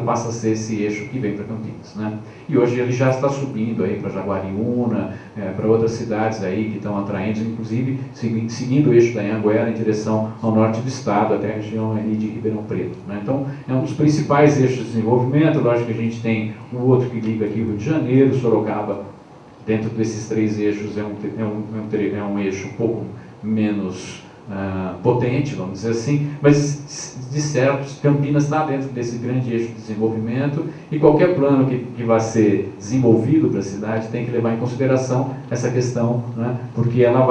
passa a ser esse eixo que vem para Campinas, né? E hoje ele já está subindo aí para Jaguariúna, para outras cidades aí que estão atraindo, inclusive seguindo o eixo da Anhanguera em direção ao norte do estado, até a região ali de Ribeirão Preto, né? Então, é um dos principais eixos de desenvolvimento. Lógico que a gente tem um outro que liga aqui o Rio de Janeiro, Sorocaba, dentro desses três eixos é um eixo um pouco menos potente, vamos dizer assim, mas de certo Campinas está dentro desse grande eixo de desenvolvimento, e qualquer plano que vai ser desenvolvido para a cidade tem que levar em consideração essa questão, né, porque ela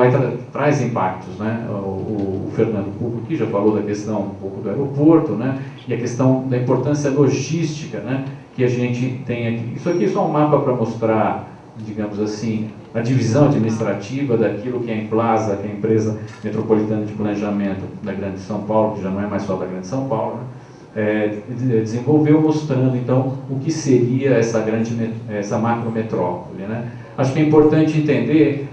traz impactos, né? O Fernando Cuco aqui já falou da questão um pouco do aeroporto, né, e a questão da importância logística, né, que a gente tem aqui. Isso aqui é só um mapa para mostrar, digamos assim, a divisão administrativa daquilo que é a Implaza, que é a Empresa Metropolitana de Planejamento da Grande São Paulo, que já não é mais só da Grande São Paulo, né, desenvolveu, mostrando então o que seria essa macrometrópole, né? Acho que é importante entender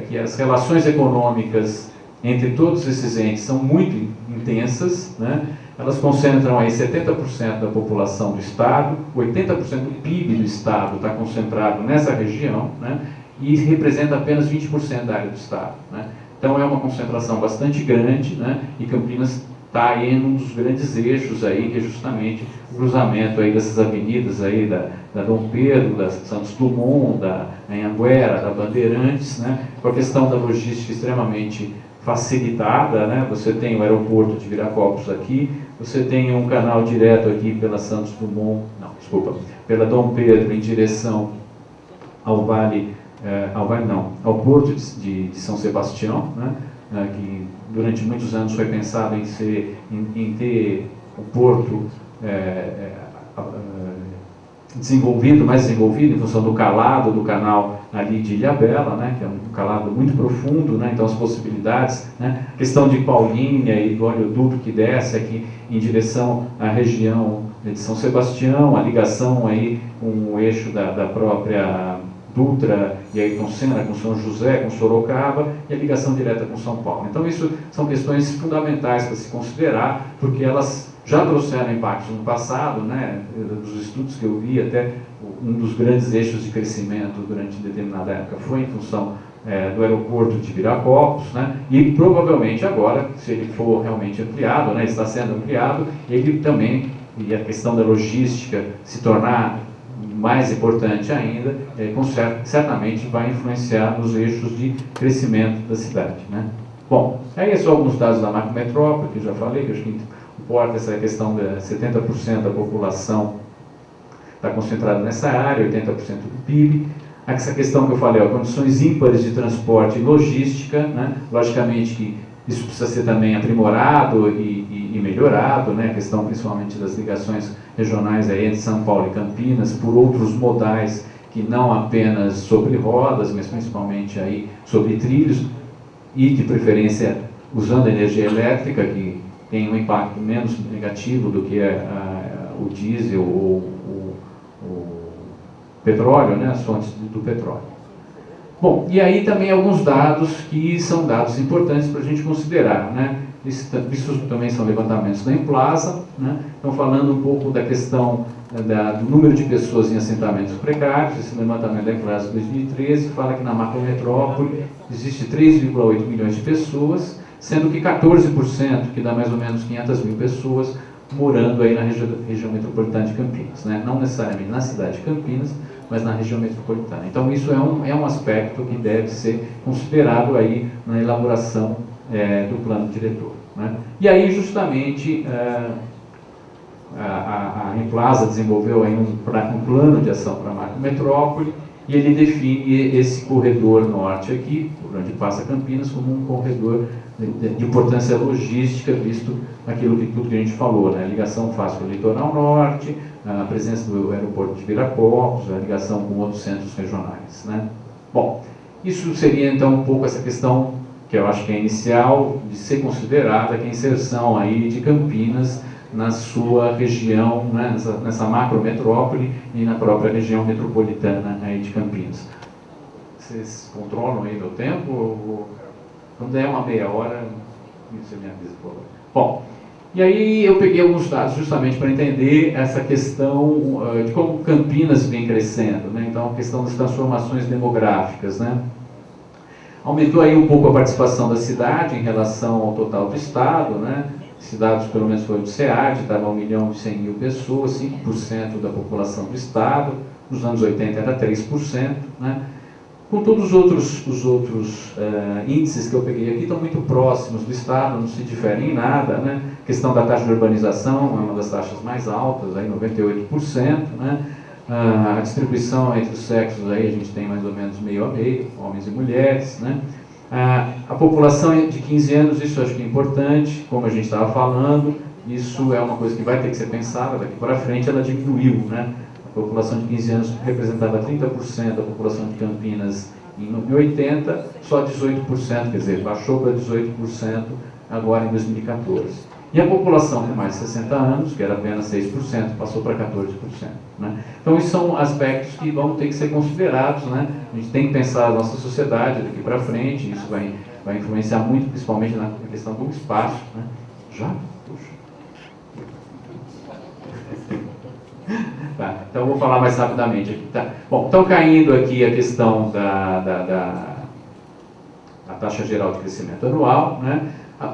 que as relações econômicas entre todos esses entes são muito intensas, né? Elas concentram aí 70% da população do Estado, 80% do PIB do Estado está concentrado nessa região, né? E representa apenas 20% da área do Estado, né? Então é uma concentração bastante grande, né? E Campinas está aí num dos grandes eixos aí, que é justamente o cruzamento aí dessas avenidas aí da Dom Pedro, da Santos Dumont, da Anhanguera, da Bandeirantes, né? Com a questão da logística extremamente facilitada, né? Você tem o aeroporto de Viracopos aqui, você tem um canal direto aqui pela Santos Dumont, pela Dom Pedro em direção ao ao Porto de São Sebastião, né? Que durante muitos anos foi pensado em ter o porto mais desenvolvido em função do calado do canal ali de Ilhabela, né, que é um calado muito profundo, né, então as possibilidades, né, questão de Paulínia e do oleoduto que desce aqui em direção à região de São Sebastião, a ligação aí com o eixo da própria Dutra, e aí com Sena, com São José, com Sorocaba, e a ligação direta com São Paulo. Então isso são questões fundamentais para se considerar, porque elas já trouxeram impactos no passado, né? Dos estudos que eu vi, até um dos grandes eixos de crescimento durante determinada época foi em função do aeroporto de Viracopos, né? E provavelmente agora, se ele for realmente ampliado, né? Está sendo ampliado, ele também, e a questão da logística se tornar mais importante ainda, certamente vai influenciar nos eixos de crescimento da cidade, né? Bom, aí são alguns dados da macrometrópole, que eu já falei, que eu acho que importa essa questão de 70% da população está concentrada nessa área, 80% do PIB. Essa questão que eu falei, condições ímpares de transporte e logística, né? Logicamente que isso precisa ser também aprimorado e melhorado, né? A questão principalmente das ligações regionais aí entre São Paulo e Campinas, por outros modais que não apenas sobre rodas, mas principalmente aí sobre trilhos, e de preferência usando energia elétrica, que tem um impacto menos negativo do que o diesel ou o petróleo, né, as fontes do petróleo. Bom, e aí também alguns dados que são dados importantes para a gente considerar, né? Isso também são levantamentos da Implaza, né? Estão falando um pouco da questão do número de pessoas em assentamentos precários. Esse levantamento da Implaza de 2013 fala que na macrometrópole existe 3,8 milhões de pessoas, sendo que 14%, que dá mais ou menos 500 mil pessoas, morando aí na região metropolitana de Campinas, né? Não necessariamente na cidade de Campinas, mas na região metropolitana. Então isso é um aspecto que deve ser considerado aí na elaboração do plano diretor, né? E aí justamente a Implaza desenvolveu aí um plano de ação para a macrometrópole, e ele define esse corredor norte aqui, por onde passa Campinas, como um corredor de importância logística, visto tudo que a gente falou, né? A ligação fácil com o litoral norte, a presença do aeroporto de Viracopos, a ligação com outros centros regionais, né? Bom, isso seria então um pouco essa questão que eu acho que é inicial de ser considerada, que é a inserção aí de Campinas na sua região, né, nessa macrometrópole e na própria região metropolitana aí de Campinas. Vocês controlam aí meu tempo? Quando der uma meia hora, você me avisa, por favor. Bom, E aí eu peguei alguns dados justamente para entender essa questão de como Campinas vem crescendo, né? Então a questão das transformações demográficas, né? Aumentou aí um pouco a participação da cidade em relação ao total do estado, né? Cidades, pelo menos foi o SEAD, estava 1.100.000 pessoas, 5% da população do estado, nos anos 80 era 3%, né? Com todos os outros índices que eu peguei aqui, estão muito próximos do estado, não se diferem em nada, né? A questão da taxa de urbanização é uma das taxas mais altas, aí 98%, né? A distribuição entre os sexos, aí a gente tem mais ou menos meio a meio, homens e mulheres, né? A população de 15 anos, isso eu acho que é importante, como a gente estava falando, isso é uma coisa que vai ter que ser pensada daqui para frente, ela diminuiu, né? A população de 15 anos representava 30% da população de Campinas em 80, só 18%, quer dizer, baixou para 18% agora em 2014. E a população com mais de 60 anos, que era apenas 6%, passou para 14%. Né? Então, esses são aspectos que vão ter que ser considerados. Né? A gente tem que pensar a nossa sociedade daqui para frente, isso vai influenciar muito, principalmente na questão do espaço. Né? Já? Puxa. Tá, então, eu vou falar mais rapidamente aqui. Tá? Bom, então, caindo aqui a questão da taxa geral de crescimento anual, né?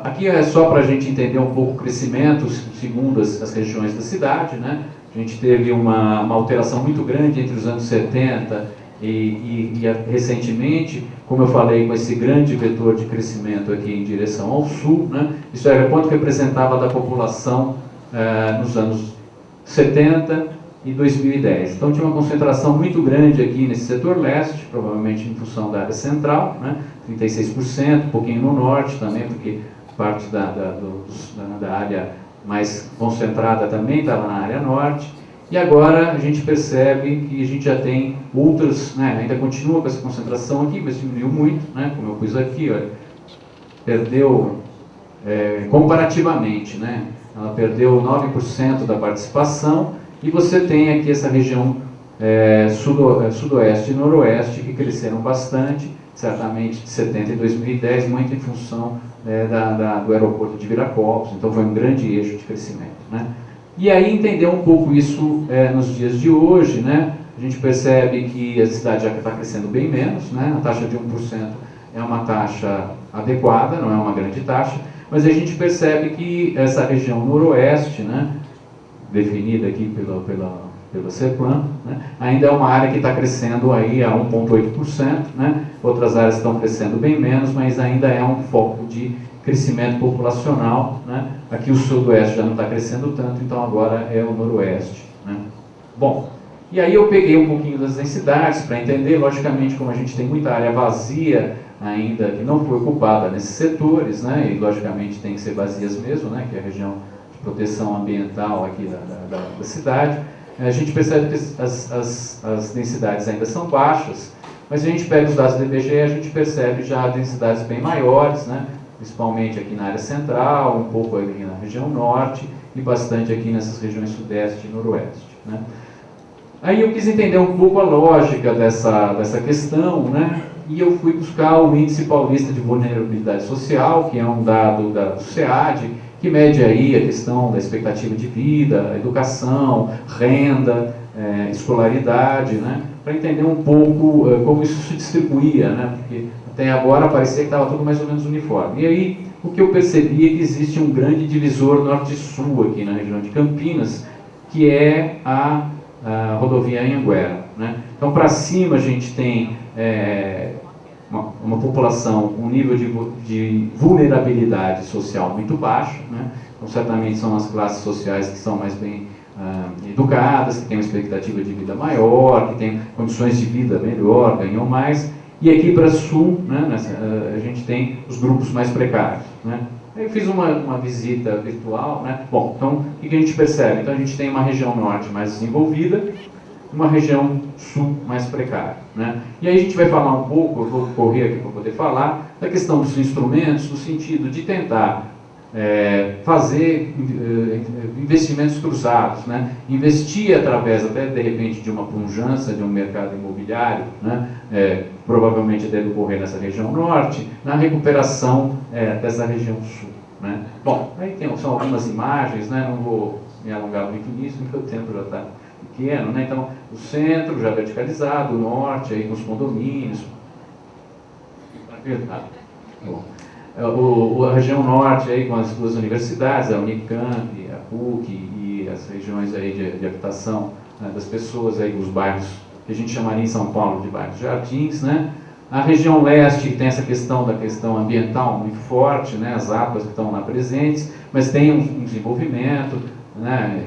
Aqui é só para a gente entender um pouco o crescimento segundo as regiões da cidade, né? A gente teve uma alteração muito grande entre os anos 70 e recentemente, como eu falei, com esse grande vetor de crescimento aqui em direção ao sul, né? Isso era quanto representava da população nos anos 70 e 2010. Então tinha uma concentração muito grande aqui nesse setor leste, provavelmente em função da área central, né? 36%, um pouquinho no norte também, porque parte da área mais concentrada também estava na área norte. E agora a gente percebe que a gente já tem outras, né? Ainda continua com essa concentração aqui, mas diminuiu muito, né? Como eu pus aqui, olha, perdeu comparativamente, né? Ela perdeu 9% da participação, e você tem aqui essa região sudoeste e noroeste que cresceram bastante, certamente de 70 e 2010, muito em função do aeroporto de Viracopos, então foi um grande eixo de crescimento. Né? E aí entender um pouco isso nos dias de hoje, né? A gente percebe que a cidade já está crescendo bem menos, né? A taxa de 1% é uma taxa adequada, não é uma grande taxa, mas a gente percebe que essa região noroeste, né? Definida aqui pela CEPLAN, né? Ainda é uma área que está crescendo aí a 1,8%, né? Outras áreas estão crescendo bem menos, mas ainda é um foco de crescimento populacional. Né? Aqui o sudoeste já não está crescendo tanto, então agora é o noroeste. Né? Bom, e aí eu peguei um pouquinho das densidades para entender, logicamente, como a gente tem muita área vazia ainda que não foi ocupada nesses setores, né? E logicamente tem que ser vazias mesmo, né? Que é a região proteção ambiental aqui da cidade, a gente percebe que as densidades ainda são baixas, mas se a gente pega os dados do IBGE, a gente percebe já densidades bem maiores, né? Principalmente aqui na área central, um pouco aqui na região norte e bastante aqui nessas regiões sudeste e noroeste. Né? Aí eu quis entender um pouco a lógica dessa questão, né? E eu fui buscar o Índice Paulista de Vulnerabilidade Social, que é um dado do SEAD, que mede aí a questão da expectativa de vida, educação, renda, escolaridade, né? Para entender um pouco como isso se distribuía, né? Porque até agora parecia que estava tudo mais ou menos uniforme. E aí o que eu percebi é que existe um grande divisor norte-sul aqui na região de Campinas, que é a rodovia Anhanguera. Né? Então, para cima a gente tem uma população com um nível de vulnerabilidade social muito baixo. Né? Então, certamente são as classes sociais que são mais bem educadas, que têm uma expectativa de vida maior, que têm condições de vida melhor, ganham mais. E aqui para sul, né, a gente tem os grupos mais precários. Né? Eu fiz uma visita virtual. Né? Bom, então o que a gente percebe? Então a gente tem uma região norte mais desenvolvida, uma região sul mais precária. Né? E aí a gente vai falar um pouco, eu vou correr aqui para poder falar, da questão dos instrumentos, no sentido de tentar fazer investimentos cruzados, né? Investir através até de repente de uma pujança de um mercado imobiliário, né? Provavelmente deve ocorrer nessa região norte, na recuperação dessa região sul. né? Bom, aí são algumas imagens, né? Não vou me alongar muito nisso, porque o tempo já está pequeno, né? Então, o centro já verticalizado, o norte aí com os condomínios. Bom, a região norte aí com as duas universidades, a Unicamp, a PUC e as regiões aí de habitação, né, das pessoas aí, os bairros que a gente chamaria em São Paulo de bairros jardins, né? A região leste tem essa questão da questão ambiental muito forte, né? As APAs que estão lá presentes, mas tem um desenvolvimento, né?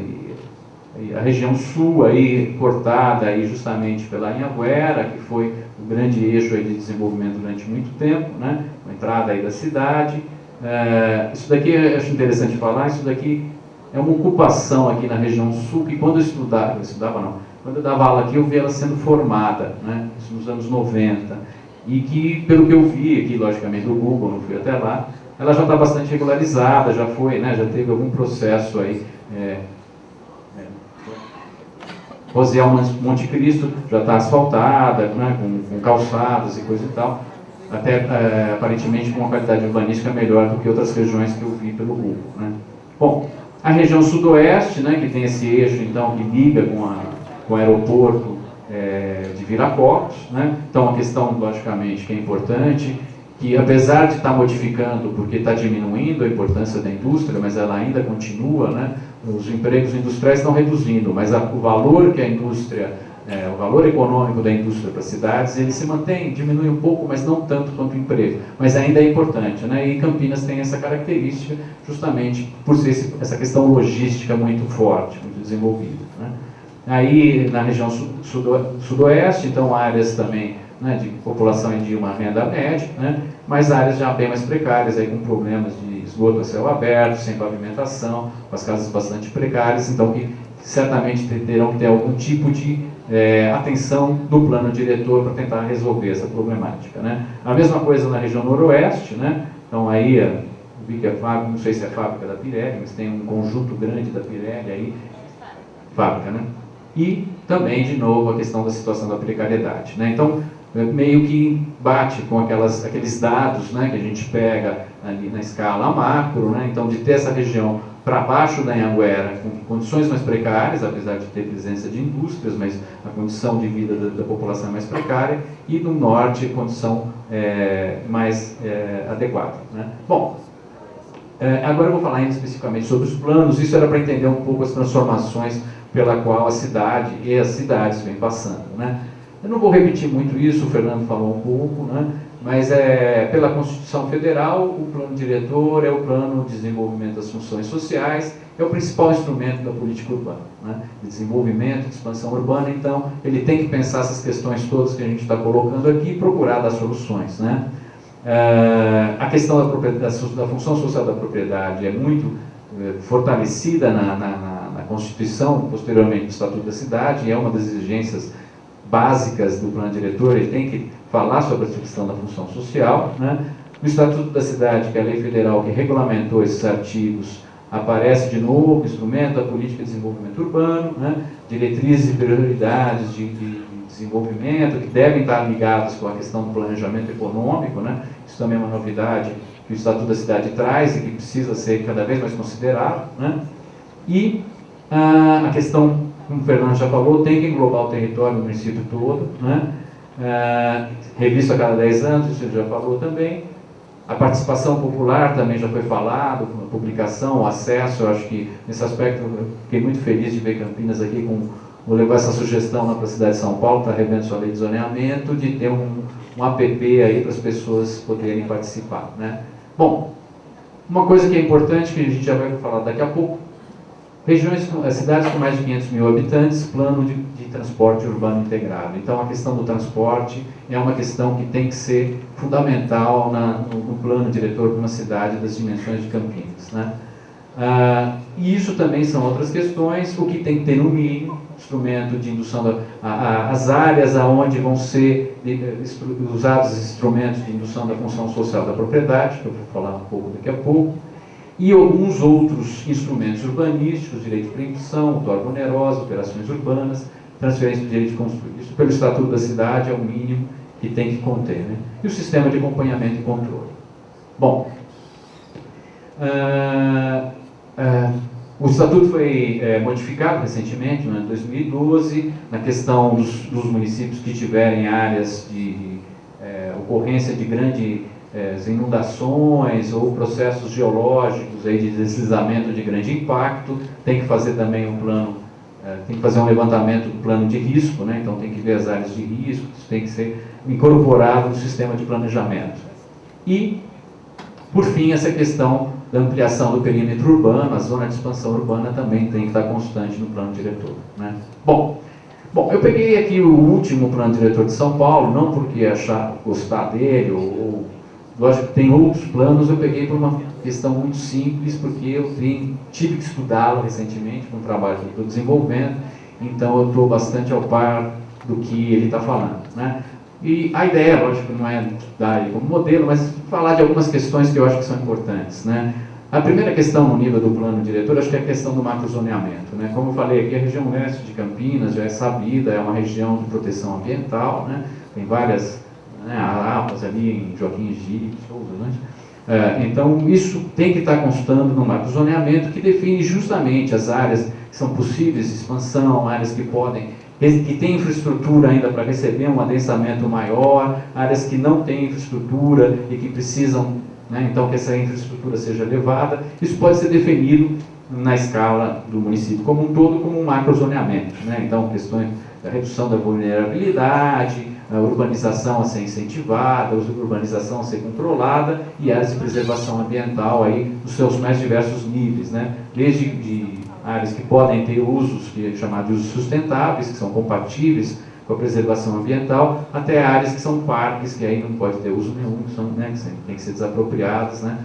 E a região sul aí cortada aí justamente pela Anhanguera, que foi o grande eixo aí de desenvolvimento durante muito tempo, né? A entrada aí da cidade. Isso daqui eu acho interessante falar, isso daqui é uma ocupação aqui na região sul, que quando quando eu dava aula aqui eu vi ela sendo formada, né? Isso nos anos 90, e que, pelo que eu vi aqui, logicamente, do Google, não fui até lá, ela já está bastante regularizada, já foi, né? Já teve algum processo aí, Rosiel Monte Cristo já está asfaltada, né? com calçadas e coisa e tal, até aparentemente com uma qualidade urbanística melhor do que outras regiões que eu vi pelo Google, né? Bom, a região sudoeste, né, que tem esse eixo então que liga com o aeroporto de Viracopos, né? Então a questão logicamente que é importante, que apesar de estar modificando, porque está diminuindo a importância da indústria, mas ela ainda continua, né? Os empregos industriais estão reduzindo, mas o valor que a indústria, o valor econômico da indústria para as cidades, ele se mantém, diminui um pouco, mas não tanto quanto o emprego, mas ainda é importante, né? E Campinas tem essa característica justamente por ser essa questão logística muito forte, muito desenvolvida, né? Aí na região sudoeste, então áreas também, né, de população de uma renda média, né, mas áreas já bem mais precárias, aí com problemas de esgoto a céu aberto, sem pavimentação, com as casas bastante precárias, então que certamente terão que ter algum tipo de atenção do plano diretor para tentar resolver essa problemática, né. A mesma coisa na região noroeste, né, então aí vi que a fábrica, não sei se é a fábrica da Pirelli, mas tem um conjunto grande da Pirelli aí, fábrica, né. E também, de novo, a questão da situação da precariedade, né? Então, meio que bate com aqueles dados, né, que a gente pega ali na escala macro, né? Então, de ter essa região para baixo da Anhanguera, com condições mais precárias, apesar de ter presença de indústrias, mas a condição de vida da população é mais precária, e no norte, condição mais adequada, né? Bom, agora eu vou falar especificamente sobre os planos. Isso era para entender um pouco as transformações pela qual a cidade e as cidades vêm passando, né? Eu não vou repetir muito isso, o Fernando falou um pouco, né? Mas pela Constituição Federal, o plano diretor é o plano de desenvolvimento das funções sociais, é o principal instrumento da política urbana, né? De desenvolvimento, de expansão urbana. Então, ele tem que pensar essas questões todas que a gente está colocando aqui e procurar dar soluções, né? A questão da função social da propriedade é muito fortalecida na Constituição, posteriormente no Estatuto da Cidade, e é uma das exigências básicas do plano diretor. Ele tem que falar sobre a questão da função social, né? No Estatuto da Cidade, que é a lei federal que regulamentou esses artigos, aparece de novo o instrumento da política de desenvolvimento urbano, né? Diretrizes e prioridades de desenvolvimento que devem estar ligadas com a questão do planejamento econômico, né? Isso também é uma novidade que o Estatuto da Cidade traz e que precisa ser cada vez mais considerado, né? E a questão, como o Fernando já falou, tem que englobar o território, o município todo, né? Revisto a cada 10 anos, isso ele já falou também. A participação popular também já foi falado, a publicação, o acesso. Eu acho que nesse aspecto eu fiquei muito feliz de ver Campinas aqui vou levar essa sugestão lá para a cidade de São Paulo, está revendo sua lei de zoneamento, de ter um app aí para as pessoas poderem participar, né? Bom, uma coisa que é importante, que a gente já vai falar daqui a pouco, cidades com mais de 500 mil habitantes, plano de transporte urbano integrado. Então, a questão do transporte é uma questão que tem que ser fundamental no plano diretor de uma cidade das dimensões de Campinas, né? E isso também são outras questões. O que tem que ter no mínimo, instrumento de indução, as áreas aonde vão ser usados os instrumentos de indução da função social da propriedade, que eu vou falar um pouco daqui a pouco, e alguns outros instrumentos urbanísticos, direito de preempção, outorga onerosa, operações urbanas, transferência do direito de construir. Isso, pelo Estatuto da Cidade, é o mínimo que tem que conter, né? E o sistema de acompanhamento e controle. Bom, O Estatuto foi modificado recentemente, em 2012, na questão dos municípios que tiverem áreas de ocorrência de grandes inundações ou processos geológicos aí de deslizamento de grande impacto, tem que fazer também um plano, tem que fazer um levantamento do plano de risco, né? Então tem que ver as áreas de risco, isso tem que ser incorporado no sistema de planejamento. E, por fim, essa questão da ampliação do perímetro urbano, a zona de expansão urbana também tem que estar constante no plano diretor, né? Bom, eu peguei aqui o último plano diretor de São Paulo, não porque gostar dele, ou lógico que tem outros planos, eu peguei por uma questão muito simples, porque eu tive que estudá-lo recentemente, com um trabalho que estou desenvolvendo, então eu estou bastante ao par do que ele está falando, né? E a ideia, lógico, não é dar ele como modelo, mas falar de algumas questões que eu acho que são importantes, né? A primeira questão no nível do plano diretor, acho que é a questão do macrozoneamento, né? Como eu falei aqui, a região leste de Campinas já é sabida, é uma região de proteção ambiental, né? Tem várias, né, APAs ali em Joaquim Egídio, né? Então, isso tem que estar constando no macrozoneamento, que define justamente as áreas que são possíveis de expansão, áreas que têm infraestrutura ainda para receber um adensamento maior, áreas que não têm infraestrutura e que precisam, né, então que essa infraestrutura seja elevada. Isso pode ser definido na escala do município como um todo, como um macrozoneamento, né? Então, questões da redução da vulnerabilidade, a urbanização a ser incentivada, a urbanização a ser controlada e áreas de preservação ambiental aí nos seus mais diversos níveis, né? Desde de áreas que podem ter usos, que é chamado de usos sustentáveis, que são compatíveis com a preservação ambiental, até áreas que são parques, que aí não pode ter uso nenhum, que são, né, que tem que ser desapropriadas, né?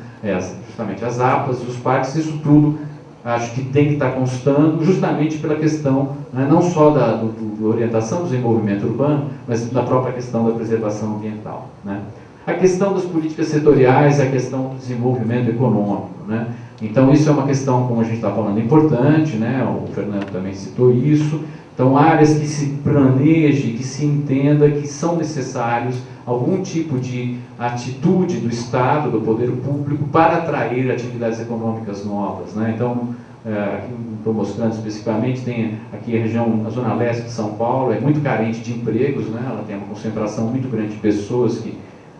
Justamente as APAs, os parques, isso tudo acho que tem que estar constando, justamente pela questão, né, não só da orientação do desenvolvimento urbano, mas da própria questão da preservação ambiental, né? A questão das políticas setoriais é a questão do desenvolvimento econômico, né? Então, isso é uma questão, como a gente está falando, importante, né? O Fernando também citou isso. Então, áreas que se planeje, que se entenda que são necessários algum tipo de atitude do Estado, do poder público, para atrair atividades econômicas novas, né? Então, aqui estou mostrando especificamente, tem aqui a região, a zona leste de São Paulo, é muito carente de empregos, né? Ela tem uma concentração muito grande de pessoas, que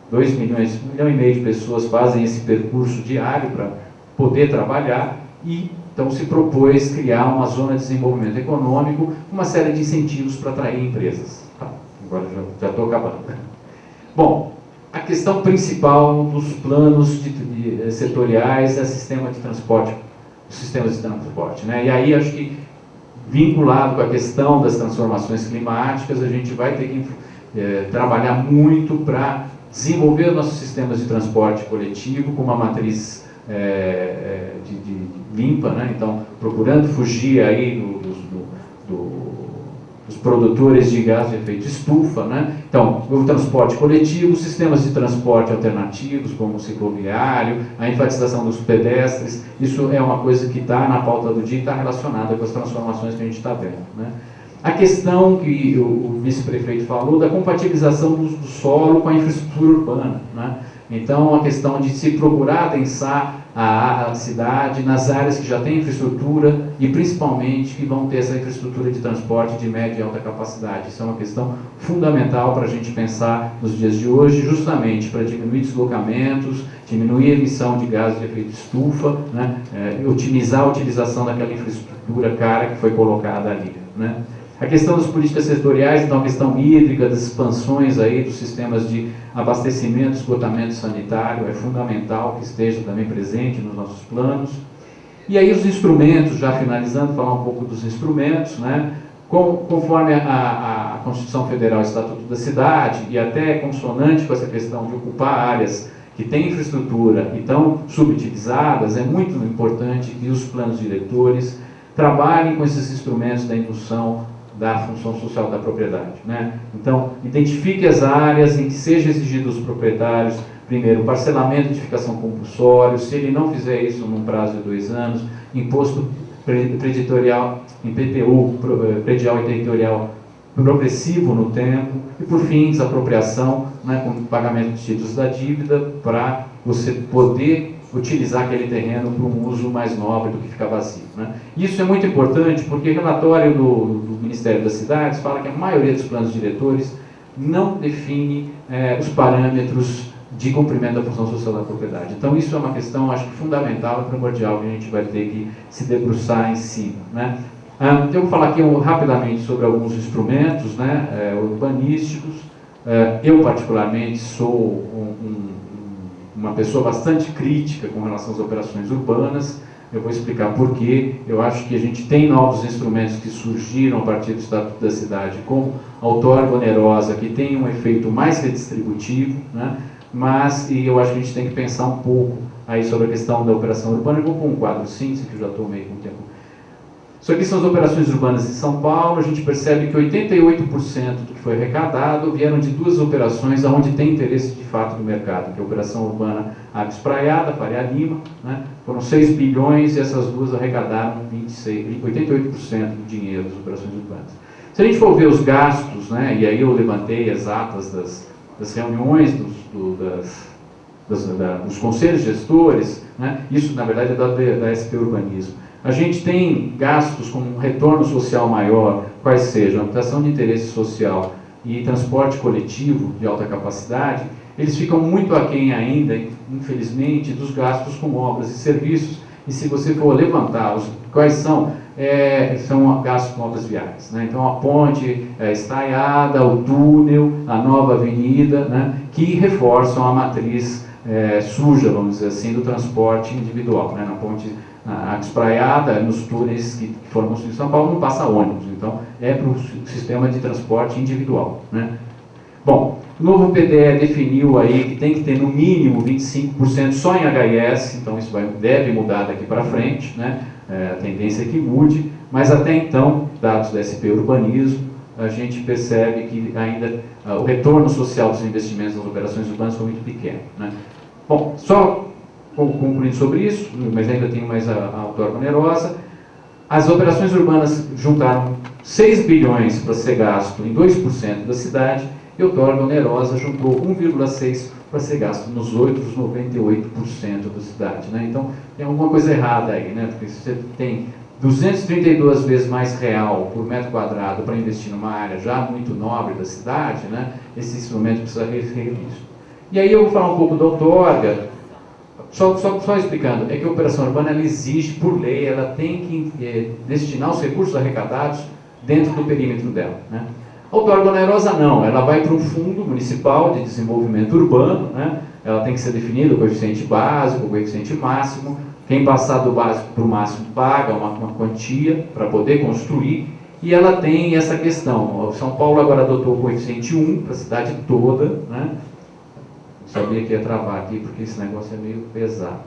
2 milhões, 1,5 milhão de pessoas fazem esse percurso diário para poder trabalhar, e então se propôs criar uma zona de desenvolvimento econômico, uma série de incentivos para atrair empresas. Tá, agora já estou acabando. Bom, a questão principal dos planos setoriais é o sistema de transporte, os sistemas de transporte, né? E aí acho que, vinculado com a questão das transformações climáticas, a gente vai ter que trabalhar muito para desenvolver nossos sistemas de transporte coletivo com uma matriz limpa, né? Então, procurando fugir aí dos produtores de gás de efeito estufa, né? Então, o transporte coletivo, sistemas de transporte alternativos, como o cicloviário, a enfatização dos pedestres, isso é uma coisa que está na pauta do dia e está relacionada com as transformações que a gente está vendo, né? A questão que o vice-prefeito falou da compatibilização do solo com a infraestrutura urbana, né? Então, a questão de se procurar adensar a cidade nas áreas que já têm infraestrutura e, principalmente, que vão ter essa infraestrutura de transporte de média e alta capacidade. Isso é uma questão fundamental para a gente pensar nos dias de hoje, justamente para diminuir deslocamentos, diminuir a emissão de gases de efeito estufa, né? Otimizar a utilização daquela infraestrutura cara que foi colocada ali, né? A questão das políticas setoriais, então a questão hídrica, das expansões aí dos sistemas de abastecimento, esgotamento sanitário, é fundamental que esteja também presente nos nossos planos. E aí os instrumentos, já finalizando, falar um pouco dos instrumentos, né? Conforme a Constituição Federal e o Estatuto da Cidade, e até consonante com essa questão de ocupar áreas que têm infraestrutura e estão subutilizadas, é muito importante que os planos diretores trabalhem com esses instrumentos da indução da função social da propriedade, né? Então, identifique as áreas em que seja exigido dos proprietários, primeiro, parcelamento de edificação compulsório, se ele não fizer isso num prazo de 2 anos, imposto predial, IPTU, predial e territorial progressivo no tempo, e por fim, desapropriação, né, com pagamento de títulos da dívida, para você poder utilizar aquele terreno para um uso mais nobre do que ficar vazio, né? Isso é muito importante porque o relatório do Ministério das Cidades fala que a maioria dos planos diretores não define os parâmetros de cumprimento da função social da propriedade. Então isso é uma questão, acho que fundamental e primordial que a gente vai ter que se debruçar em cima, né? Eu vou falar aqui rapidamente sobre alguns instrumentos, né, urbanísticos. Eu particularmente sou uma pessoa bastante crítica com relação às operações urbanas. Eu vou explicar por quê. Eu acho que a gente tem novos instrumentos que surgiram a partir do Estatuto da Cidade, como a outorga onerosa, que tem um efeito mais redistributivo, né? E eu acho que a gente tem que pensar um pouco aí sobre a questão da operação urbana. Eu vou pôr um quadro síntese, que eu já estou meio com tempo. Isso aqui são as operações urbanas em São Paulo. A gente percebe que 88% do que foi arrecadado vieram de duas operações onde tem interesse de fato do mercado, que é a Operação Urbana Água Espraiada, Faria Lima, né? Foram 6 bilhões e essas duas arrecadaram 88% do dinheiro das operações urbanas. Se a gente for ver os gastos, né, e aí eu levantei as atas das reuniões dos conselhos gestores, né, isso na verdade é da SP Urbanismo. A gente tem gastos com um retorno social maior, quais sejam habitação de interesse social e transporte coletivo de alta capacidade, eles ficam muito aquém ainda, infelizmente, dos gastos com obras e serviços. E se você for levantar quais são gastos com obras viárias, né? Então a ponte estaiada, o túnel, a nova avenida, né, que reforçam a matriz suja, vamos dizer assim, do transporte individual, né? Na ponte Água Espraiada, nos túneis que foram construídos em São Paulo, não passa ônibus, então é para o sistema de transporte individual, né? Bom, o novo PDE definiu aí que tem que ter no mínimo 25% só em HS, então isso deve mudar daqui para frente, né? A tendência é que mude, mas até então, dados da SP Urbanismo, a gente percebe que ainda o retorno social dos investimentos nas operações urbanas foi muito pequeno, né? Bom, só concluindo sobre isso, mas ainda tenho mais a outorga onerosa. As operações urbanas juntaram 6 bilhões para ser gasto em 2% da cidade, e a outorga onerosa juntou 1,6 para ser gasto nos outros 98% da cidade, né? Então, tem alguma coisa errada aí, né? Porque se você tem 232 vezes mais real por metro quadrado para investir numa área já muito nobre da cidade, né, esse instrumento precisa ser revisto. E aí eu vou falar um pouco da outorga, só explicando, é que a operação urbana ela exige, por lei, ela tem que destinar os recursos arrecadados dentro do perímetro dela, né? A outorga onerosa não, ela vai para um fundo municipal de desenvolvimento urbano, né? Ela tem que ser definida o coeficiente básico, o coeficiente máximo. Quem passar do básico para o máximo paga uma quantia para poder construir, e ela tem essa questão. São Paulo agora adotou o coeficiente 1 para a cidade toda, né? Sabia que ia travar aqui porque esse negócio é meio pesado.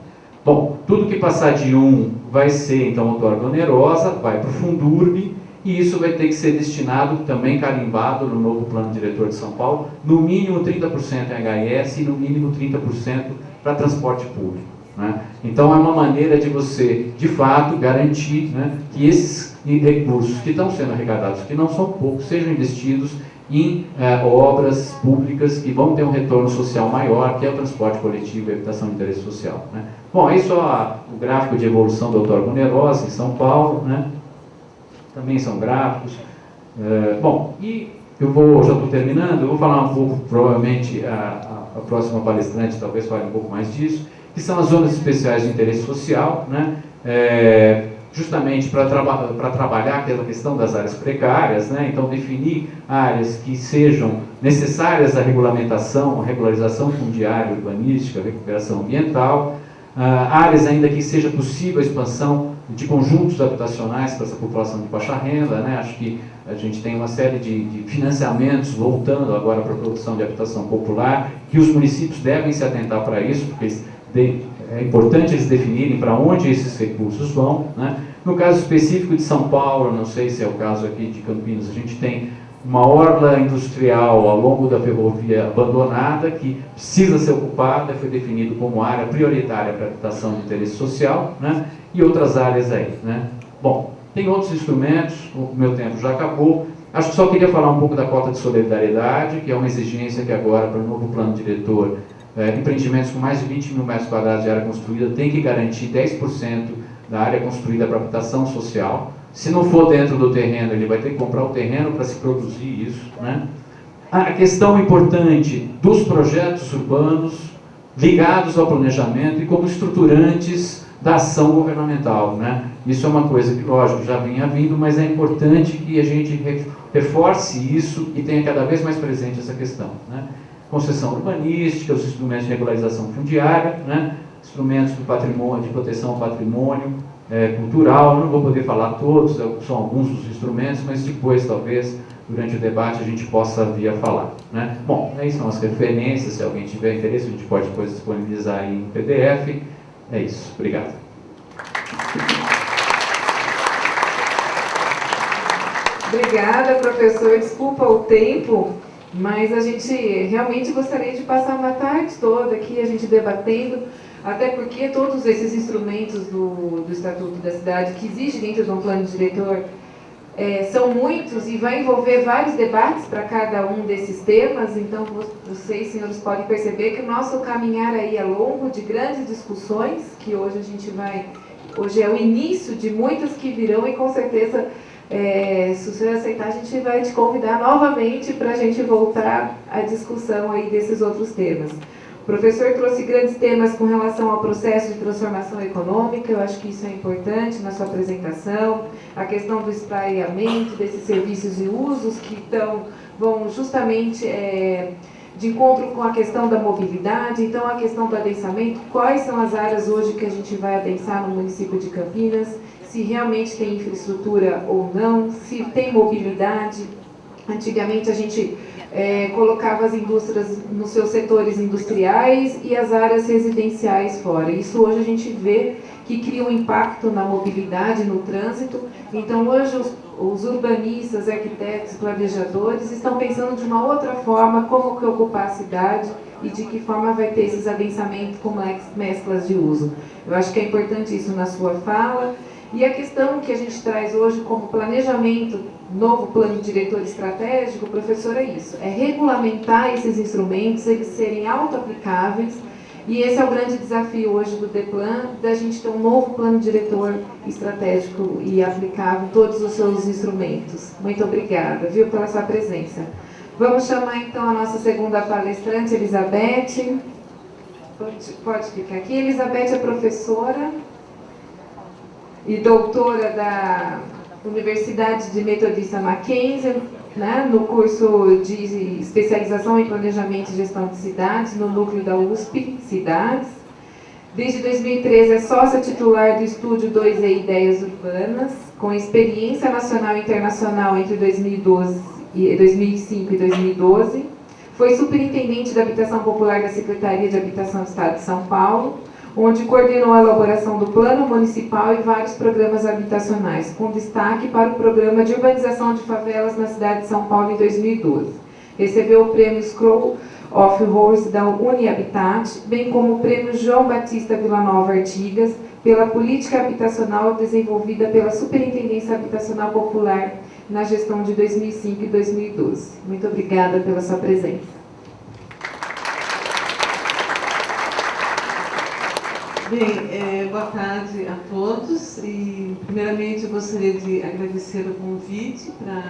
Bom, tudo que passar de 1 vai ser então outorga onerosa, vai para o Fundurb, e isso vai ter que ser destinado, também carimbado no novo plano diretor de São Paulo, no mínimo 30% em HS e no mínimo 30% para transporte público, né? Então é uma maneira de você, de fato, garantir, né, que esses recursos que estão sendo arrecadados, que não são poucos, sejam investidos em obras públicas que vão ter um retorno social maior, que é o transporte coletivo e a habitação de interesse social, né? Bom, aí só o gráfico de evolução da outorga onerosa em São Paulo, né? Também são gráficos. Bom, e já estou terminando, eu vou falar um pouco, provavelmente a próxima palestrante talvez fale um pouco mais disso, que são as zonas especiais de interesse social, né? Justamente para trabalhar aquela questão das áreas precárias, né? Então definir áreas que sejam necessárias à regulamentação, à regularização fundiária, urbanística, recuperação ambiental, áreas ainda que seja possível a expansão de conjuntos habitacionais para essa população de baixa renda, né? Acho que a gente tem uma série de financiamentos voltando agora para a produção de habitação popular, que os municípios devem se atentar para isso, porque é importante eles definirem para onde esses recursos vão, né? No caso específico de São Paulo, não sei se é o caso aqui de Campinas, a gente tem uma orla industrial ao longo da ferrovia abandonada que precisa ser ocupada, foi definido como área prioritária para habitação de interesse social, né? E outras áreas aí, né? Bom, tem outros instrumentos, o meu tempo já acabou. Acho que só queria falar um pouco da cota de solidariedade, que é uma exigência que agora, para o novo plano diretor, empreendimentos com mais de 20 mil metros quadrados de área construída têm que garantir 10% da área construída para habitação social. Se não for dentro do terreno, ele vai ter que comprar o terreno para se produzir isso, né? A questão importante dos projetos urbanos ligados ao planejamento e como estruturantes da ação governamental, né? Isso é uma coisa que, lógico, já vinha vindo, mas é importante que a gente reforce isso e tenha cada vez mais presente essa questão, né? Concessão urbanística, os instrumentos de regularização fundiária, né? Instrumentos do patrimônio, de proteção ao patrimônio cultural. Eu não vou poder falar todos, são alguns dos instrumentos, mas depois, talvez, durante o debate, a gente possa vir a falar, né? Bom, aí são as referências, se alguém tiver interesse, a gente pode depois disponibilizar aí em PDF. É isso, obrigado. Obrigada, professor. Desculpa o tempo, mas a gente realmente gostaria de passar uma tarde toda aqui, a gente debatendo, até porque todos esses instrumentos do Estatuto da Cidade que exigem dentro de um plano diretor são muitos e vai envolver vários debates para cada um desses temas. Então, vocês, senhores, podem perceber que o nosso caminhar aí é longo, de grandes discussões, que hoje a gente vai... Hoje é o início de muitas que virão e, com certeza, se o senhor aceitar, a gente vai te convidar novamente para a gente voltar à discussão aí desses outros temas. O professor trouxe grandes temas com relação ao processo de transformação econômica, eu acho que isso é importante na sua apresentação, a questão do espraiamento desses serviços e usos que vão justamente de encontro com a questão da mobilidade, então a questão do adensamento, quais são as áreas hoje que a gente vai adensar no município de Campinas, se realmente tem infraestrutura ou não, se tem mobilidade. Antigamente a gente colocava as indústrias nos seus setores industriais e as áreas residenciais fora. Isso hoje a gente vê que cria um impacto na mobilidade, no trânsito. Então hoje os urbanistas, arquitetos, planejadores estão pensando de uma outra forma como que ocupar a cidade e de que forma vai ter esses adensamentos com mesclas de uso. Eu acho que é importante isso na sua fala. E a questão que a gente traz hoje como planejamento, novo plano diretor estratégico, professor, é isso, é regulamentar esses instrumentos, eles serem auto-aplicáveis, e esse é o grande desafio hoje do DEPLAN, da gente ter um novo plano diretor estratégico e aplicável em todos os seus instrumentos. Muito obrigada, viu, pela sua presença. Vamos chamar então a nossa segunda palestrante, Elizabeth. Pode ficar aqui. Elizabeth é professora e doutora da Universidade de Metodista Mackenzie, né, no curso de especialização em Planejamento e Gestão de Cidades, no núcleo da USP Cidades. Desde 2013 é sócia titular do Estúdio 2E Ideias Urbanas, com experiência nacional e internacional entre 2005 e 2012. Foi superintendente da Habitação Popular da Secretaria de Habitação do Estado de São Paulo, onde coordenou a elaboração do Plano Municipal e vários programas habitacionais, com destaque para o Programa de Urbanização de Favelas na cidade de São Paulo em 2012. Recebeu o Prêmio Scroll of Rose da Unihabitat, bem como o Prêmio João Batista Villanova Artigas, pela política habitacional desenvolvida pela Superintendência Habitacional Popular na gestão de 2005 e 2012. Muito obrigada pela sua presença. Bem, boa tarde a todos e, primeiramente, eu gostaria de agradecer o convite para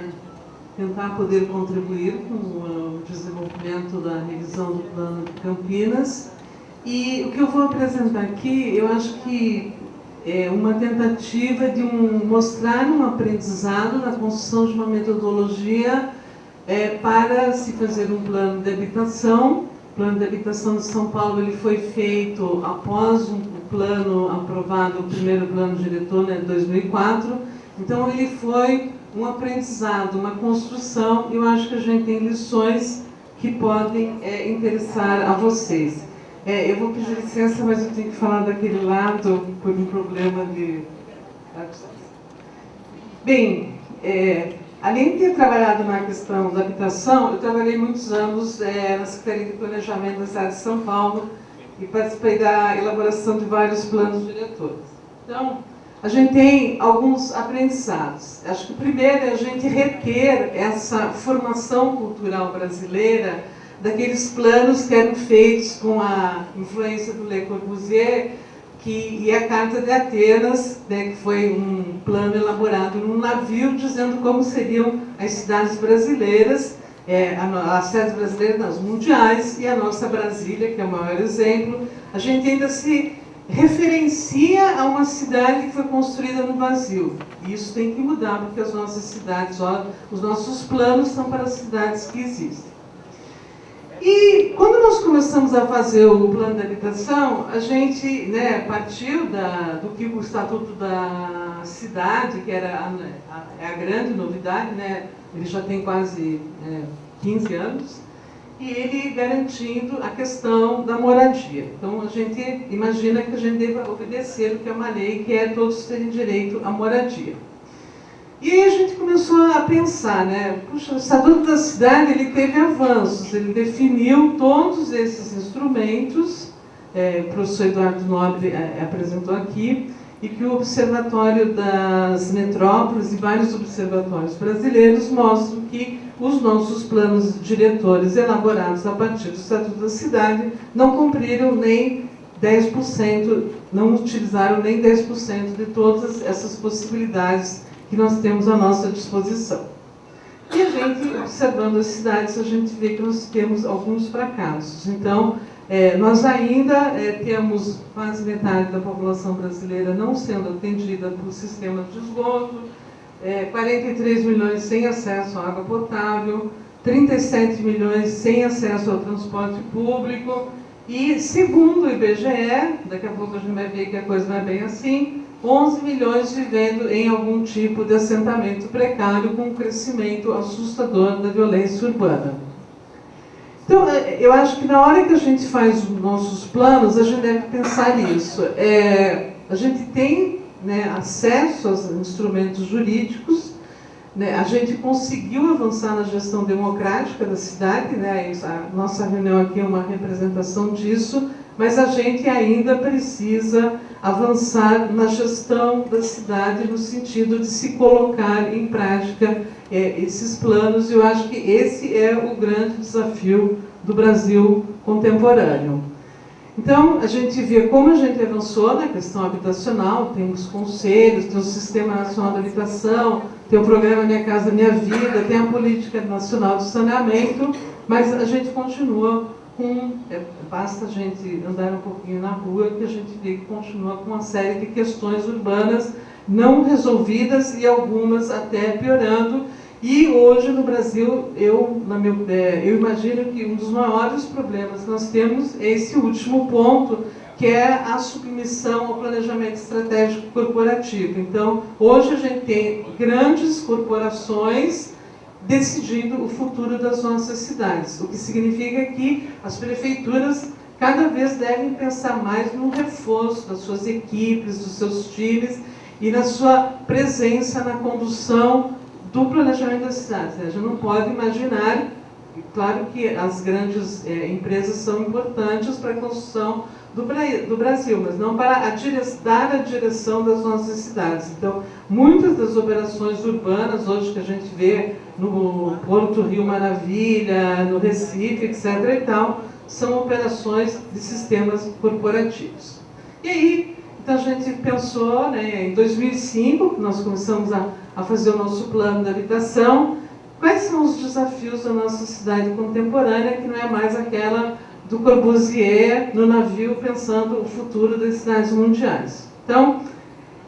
tentar poder contribuir com o desenvolvimento da revisão do Plano de Campinas. E o que eu vou apresentar aqui, eu acho que é uma tentativa de mostrar um aprendizado na construção de uma metodologia para se fazer um plano de habitação. O Plano de Habitação de São Paulo ele foi feito após um plano aprovado, o primeiro plano diretor, né, de 2004. Então, ele foi um aprendizado, uma construção, e eu acho que a gente tem lições que podem interessar a vocês. Eu vou pedir licença, mas eu tenho que falar daquele lado por um problema de... Bem, além de ter trabalhado na questão da habitação, eu trabalhei muitos anos na Secretaria de Planejamento da cidade de São Paulo e participei da elaboração de vários planos diretores. Então, a gente tem alguns aprendizados. Acho que o primeiro é a gente reter essa formação cultural brasileira daqueles planos que eram feitos com a influência do Le Corbusier, e a Carta de Atenas, né, que foi um plano elaborado num navio, dizendo como seriam as cidades brasileiras, as cidades brasileiras nas mundiais, e a nossa Brasília, que é o maior exemplo. A gente ainda se referencia a uma cidade que foi construída no vazio. E isso tem que mudar, porque as nossas cidades, os nossos planos são para as cidades que existem. E quando nós começamos a fazer o plano de habitação, a gente, né, partiu do que o Estatuto da Cidade, que era a grande novidade, né, ele já tem quase 15 anos, e ele garantindo a questão da moradia. Então, a gente imagina que a gente deva obedecer o que é uma lei, que é todos terem direito à moradia. E aí a gente começou a pensar, né? Puxa, o Estatuto da Cidade, ele teve avanços, ele definiu todos esses instrumentos, o professor Eduardo Nobre apresentou aqui, e que o Observatório das Metrópoles e vários observatórios brasileiros mostram que os nossos planos diretores elaborados a partir do Estatuto da Cidade não cumpriram nem 10%, não utilizaram nem 10% de todas essas possibilidades que nós temos à nossa disposição. E a gente, observando as cidades, a gente vê que nós temos alguns fracassos. Então, nós ainda temos quase metade da população brasileira não sendo atendida por sistema de esgoto, 43 milhões sem acesso à água potável, 37 milhões sem acesso ao transporte público e, segundo o IBGE, daqui a pouco a gente vai ver que a coisa não é bem assim, 11 milhões vivendo em algum tipo de assentamento precário com um crescimento assustador da violência urbana. Então, eu acho que na hora que a gente faz os nossos planos, a gente deve pensar nisso. A gente tem, né, acesso aos instrumentos jurídicos, né, a gente conseguiu avançar na gestão democrática da cidade, né, a nossa reunião aqui é uma representação disso, mas a gente ainda precisa avançar na gestão da cidade no sentido de se colocar em prática esses planos, e eu acho que esse é o grande desafio do Brasil contemporâneo. Então, a gente vê como a gente avançou na questão habitacional, tem os conselhos, tem o Sistema Nacional de Habitação, tem o programa Minha Casa Minha Vida, tem a Política Nacional de Saneamento, mas a gente continua basta a gente andar um pouquinho na rua que a gente vê que continua com uma série de questões urbanas não resolvidas e algumas até piorando. E hoje no Brasil, eu imagino que um dos maiores problemas que nós temos é esse último ponto, que é a submissão ao planejamento estratégico corporativo. Então, hoje a gente tem grandes corporações decidindo o futuro das nossas cidades, o que significa que as prefeituras cada vez devem pensar mais no reforço das suas equipes, dos seus times e na sua presença na condução do planejamento das cidades. A gente não pode imaginar, claro que as grandes empresas são importantes para a construção do Brasil, mas não para dar a direção das nossas cidades. Então, muitas das operações urbanas hoje que a gente vê no Porto Rio Maravilha, no Recife, etc. e tal, são operações de sistemas corporativos. E aí, então a gente pensou, né, em 2005, que nós começamos a fazer o nosso plano de habitação, quais são os desafios da nossa cidade contemporânea, que não é mais aquela do Corbusier no navio pensando o futuro das cidades mundiais. Então,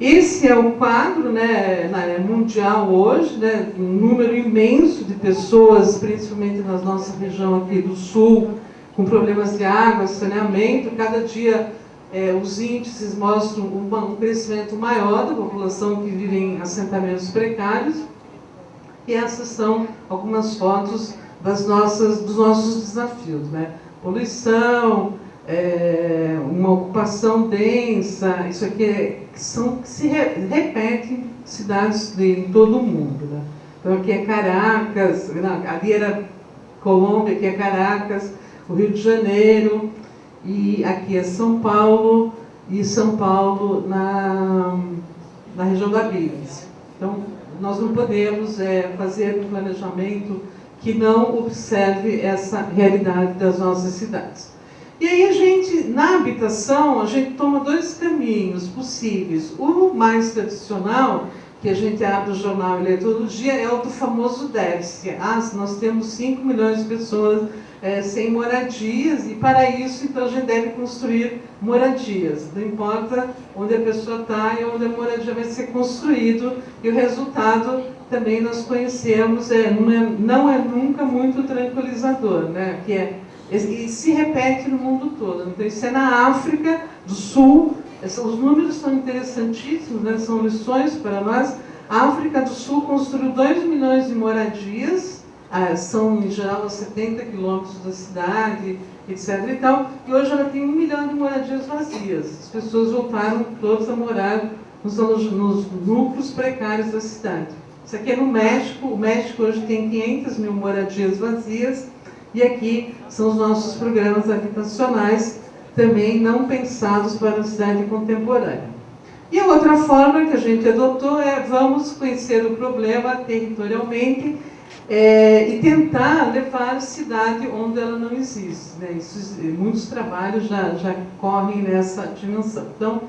esse é o quadro, né, mundial hoje, né, um número imenso de pessoas, principalmente na nossa região aqui do sul, com problemas de água, saneamento. Cada dia os índices mostram um crescimento maior da população que vive em assentamentos precários. E essas são algumas fotos dos nossos desafios, né? Poluição, uma ocupação densa, isso aqui se repete em cidades em todo o mundo, né? Então aqui é Caracas, ali era Colômbia, aqui é Caracas, o Rio de Janeiro, e aqui é São Paulo, e São Paulo na região da Blitz. Então, nós não podemos fazer um planejamento que não observe essa realidade das nossas cidades. E aí a gente, na habitação, a gente toma dois caminhos possíveis. O mais tradicional, que a gente abre o jornal e lê todo dia, é o do famoso déficit. Nós temos 5 milhões de pessoas sem moradias, e para isso, então, a gente deve construir moradias. Não importa onde a pessoa está e onde a moradia vai ser construído, e o resultado também nós conhecemos, não é nunca muito tranquilizador, né? E se repete no mundo todo. Então, isso é na África do Sul. Os números são interessantíssimos, né? São lições para nós. A África do Sul construiu 2 milhões de moradias, são em geral a 70 quilômetros da cidade, etc. E tal, e hoje ela tem 1 milhão de moradias vazias. As pessoas voltaram todas a morar nos núcleos precários da cidade. Isso aqui é no México. O México hoje tem 500 mil moradias vazias, e aqui são os nossos programas habitacionais, também não pensados para a cidade contemporânea. E a outra forma que a gente adotou vamos conhecer o problema territorialmente e tentar levar a cidade onde ela não existe, né? Muitos trabalhos já correm nessa dimensão. Então,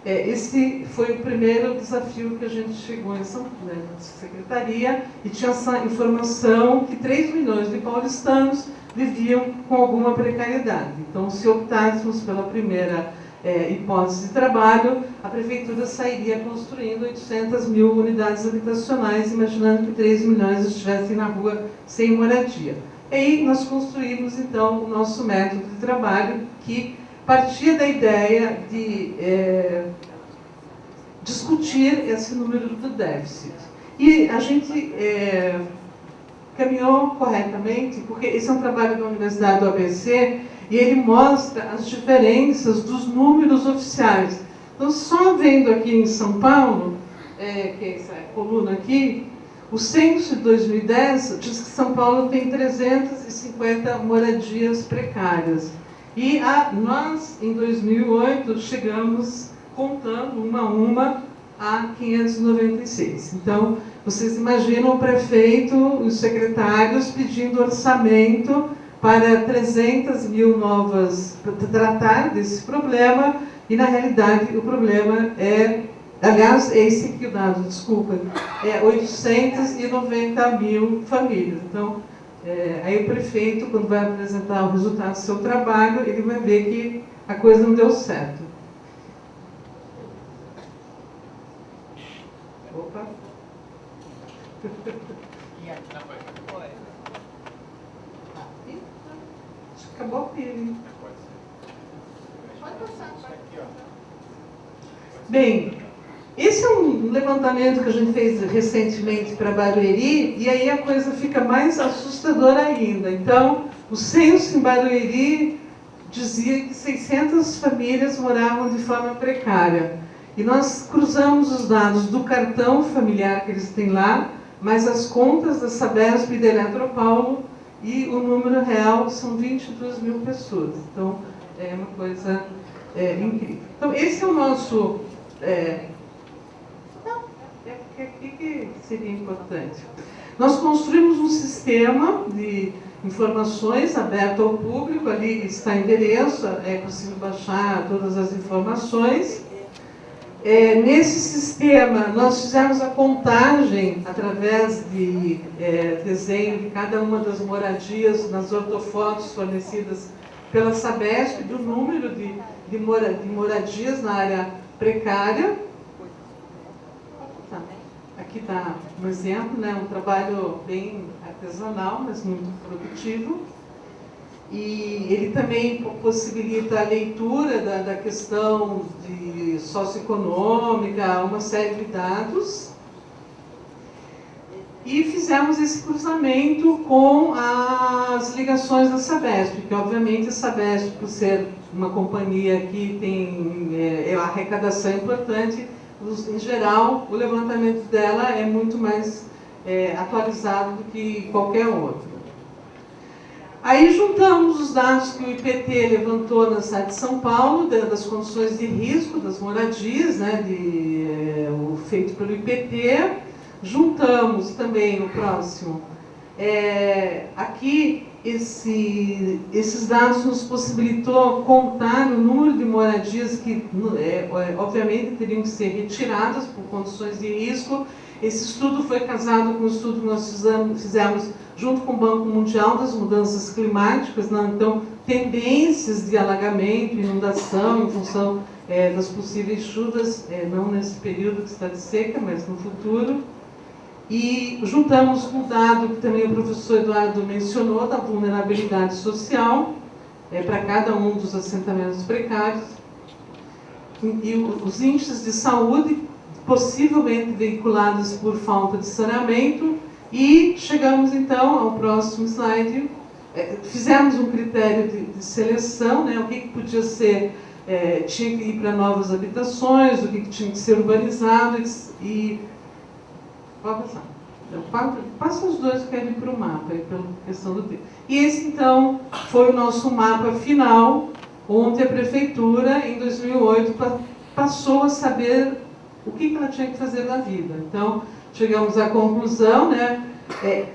esse foi o primeiro desafio que a gente chegou em São Paulo, na secretaria, e tinha essa informação que 3 milhões de paulistanos viviam com alguma precariedade. Então, se optássemos pela primeira hipótese de trabalho, a prefeitura sairia construindo 800 mil unidades habitacionais, imaginando que 3 milhões estivessem na rua sem moradia. E aí nós construímos, então, o nosso método de trabalho, que partia da ideia de discutir esse número do déficit. E a gente caminhou corretamente, porque esse é um trabalho da Universidade do ABC, e ele mostra as diferenças dos números oficiais. Então, só vendo aqui em São Paulo, que é essa coluna aqui, o censo de 2010 diz que São Paulo tem 350 moradias precárias. E nós, em 2008, chegamos, contando uma a uma, a 596. Então, vocês imaginam o prefeito, os secretários pedindo orçamento para 300 mil novas, para tratar desse problema, e na realidade o problema aliás, esse aqui o dado, desculpa, 890 mil famílias. Então, aí o prefeito, quando vai apresentar o resultado do seu trabalho, ele vai ver que a coisa não deu certo. Opa! Acabou a pilha. Pode passar. Bem, esse é um levantamento que a gente fez recentemente para Barueri, e aí a coisa fica mais assustadora ainda. Então, o censo em Barueri dizia que 600 famílias moravam de forma precária. E nós cruzamos os dados do cartão familiar que eles têm lá, mais as contas da Sabesp e da Eletropaulo, e o número real são 22 mil pessoas. Então, é uma coisa incrível. Então, esse é o nosso... O que seria importante? Nós construímos um sistema de informações aberto ao público, ali está o endereço, é possível baixar todas as informações. Nesse sistema, nós fizemos a contagem através de desenho de cada uma das moradias nas ortofotos fornecidas pela Sabesp, do número de moradias na área precária. Aqui está um exemplo, né? Um trabalho bem artesanal, mas muito produtivo. E ele também possibilita a leitura da questão de socioeconômica, uma série de dados. E fizemos esse cruzamento com as ligações da Sabesp, porque obviamente a Sabesp, por ser uma companhia que tem a arrecadação importante, em geral, o levantamento dela é muito mais atualizado do que qualquer outro. Aí juntamos os dados que o IPT levantou na cidade de São Paulo, das condições de risco das moradias, né, o feito pelo IPT. Juntamos também o próximo, aqui esses dados nos possibilitou contar o número de moradias que, obviamente, teriam que ser retiradas por condições de risco. Esse estudo foi casado com o estudo que nós fizemos junto com o Banco Mundial das Mudanças Climáticas, né? Então, tendências de alagamento, inundação, em função das possíveis chuvas, não nesse período que está de seca, mas no futuro. E juntamos com o dado que também o professor Eduardo mencionou, da vulnerabilidade social, para cada um dos assentamentos precários, e os índices de saúde, possivelmente veiculados por falta de saneamento, e chegamos então ao próximo slide. Fizemos um critério de seleção, né, o que podia ser, tinha que ir para novas habitações, o que tinha que ser urbanizado, e pode passar. Passa os dois que querem para o mapa, pela questão do tempo. E esse, então, foi o nosso mapa final, onde a Prefeitura, em 2008, passou a saber o que ela tinha que fazer na vida. Então, chegamos à conclusão, né?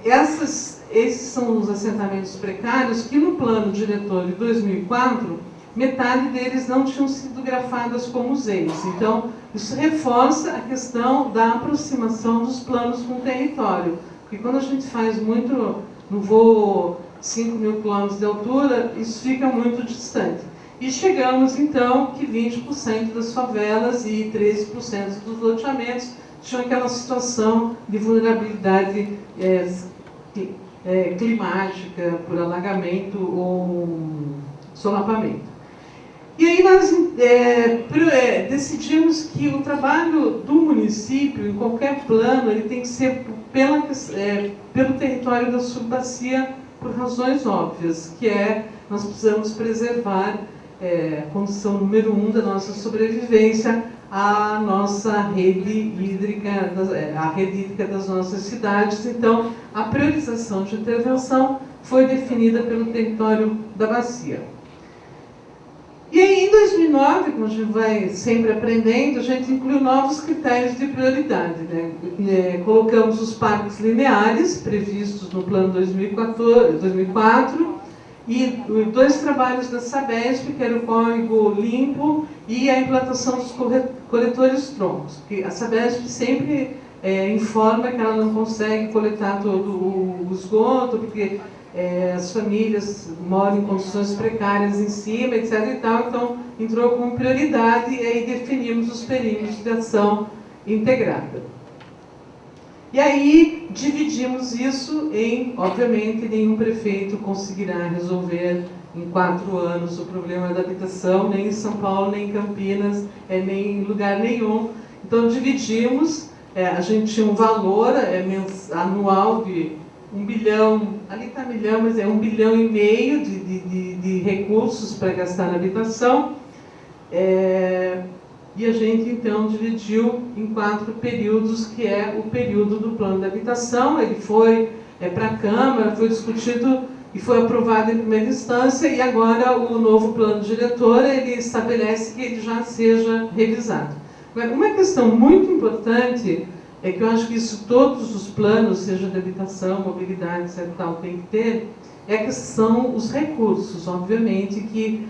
Esses são os assentamentos precários que, no plano diretor de 2004, metade deles não tinham sido grafadas como ZEIs. Então, isso reforça a questão da aproximação dos planos com o território. Porque quando a gente faz muito, no voo 5.000 quilômetros de altura, isso fica muito distante. E chegamos, então, que 20% das favelas e 13% dos loteamentos tinham aquela situação de vulnerabilidade climática, por alagamento ou solapamento. E aí nós decidimos que o trabalho do município, em qualquer plano, ele tem que ser pelo território da subbacia, por razões óbvias, que nós precisamos preservar a condição número 1 da nossa sobrevivência, a nossa rede hídrica, a rede hídrica das nossas cidades. Então, a priorização de intervenção foi definida pelo território da bacia. E aí, em 2009, como a gente vai sempre aprendendo, a gente incluiu novos critérios de prioridade, né? Colocamos os parques lineares, previstos no plano 2004, e 2 trabalhos da Sabesp, que era o córrego limpo e a implantação dos coletores troncos. Porque a Sabesp sempre informa que ela não consegue coletar todo o esgoto, porque as famílias moram em condições precárias em cima, etc. e tal. Então, entrou como prioridade e aí definimos os perímetros de ação integrada. E aí, dividimos isso obviamente, nenhum prefeito conseguirá resolver em 4 anos o problema da habitação, nem em São Paulo, nem em Campinas, nem em lugar nenhum. Então, dividimos, a gente tinha um valor anual de 1 bilhão, ali está 1 milhão, mas 1,5 bilhão de recursos para gastar na habitação. E a gente, então, dividiu em 4 períodos, que é o período do plano de habitação. Ele foi para a Câmara, foi discutido e foi aprovado em primeira instância, e agora o novo plano diretor, ele estabelece que ele já seja revisado. Uma questão muito importante é que eu acho que isso todos os planos, seja de habitação, mobilidade, etc., tal, tem que ter, que são os recursos. Obviamente que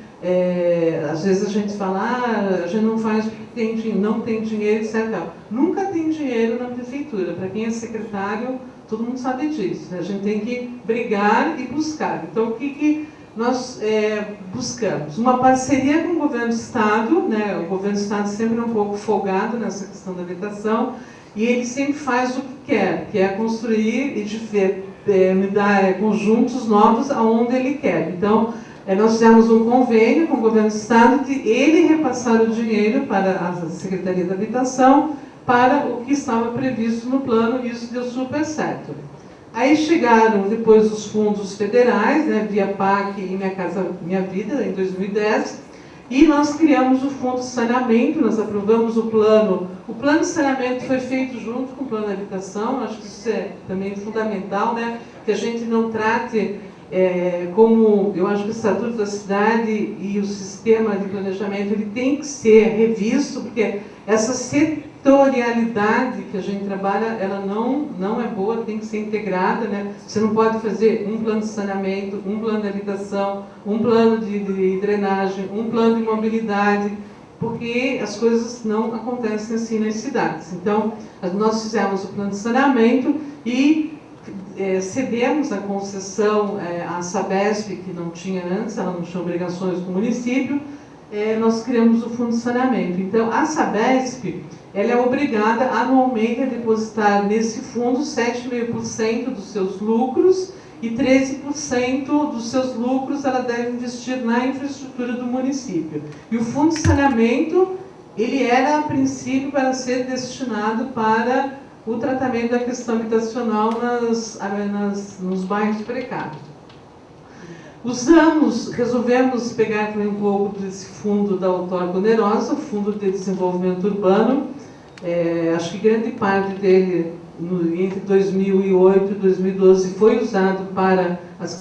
às vezes a gente fala, a gente não faz porque não tem dinheiro, etc. Nunca tem dinheiro na prefeitura. Para quem é secretário, todo mundo sabe disso, né? A gente tem que brigar e buscar. Então, o que nós buscamos? Uma parceria com o governo do Estado, né? O governo do Estado sempre é um pouco folgado nessa questão da habitação, e ele sempre faz o que quer, que é construir e dar conjuntos novos aonde ele quer. Então, nós fizemos um convênio com o governo do Estado de ele repassar o dinheiro para a Secretaria da Habitação para o que estava previsto no plano, e isso deu super certo. Aí chegaram depois os fundos federais, né, via PAC e Minha Casa Minha Vida, em 2010, e nós criamos o Fundo de Saneamento, nós aprovamos o plano. O plano de saneamento foi feito junto com o plano de habitação, acho que isso é também fundamental, né, que a gente não trate como, eu acho que o Estatuto da Cidade e o sistema de planejamento, ele tem que ser revisto, porque essa setorialidade que a gente trabalha, ela não é boa, tem que ser integrada, né? Você não pode fazer um plano de saneamento, um plano de habitação, um plano de drenagem, um plano de mobilidade, porque as coisas não acontecem assim nas cidades. Então, nós fizemos o plano de saneamento e cedemos a concessão à Sabesp, que não tinha antes, ela não tinha obrigações com o município, nós criamos o fundo de saneamento. Então, a Sabesp, ela é obrigada anualmente a depositar nesse fundo 7,5% dos seus lucros e 13% dos seus lucros ela deve investir na infraestrutura do município. E o fundo de saneamento, ele era, a princípio, para ser destinado para o tratamento da questão habitacional nos bairros precários. Resolvemos pegar também um pouco desse fundo da outorga onerosa, o Fundo de Desenvolvimento Urbano. Acho que grande parte dele, entre 2008 e 2012, foi usado para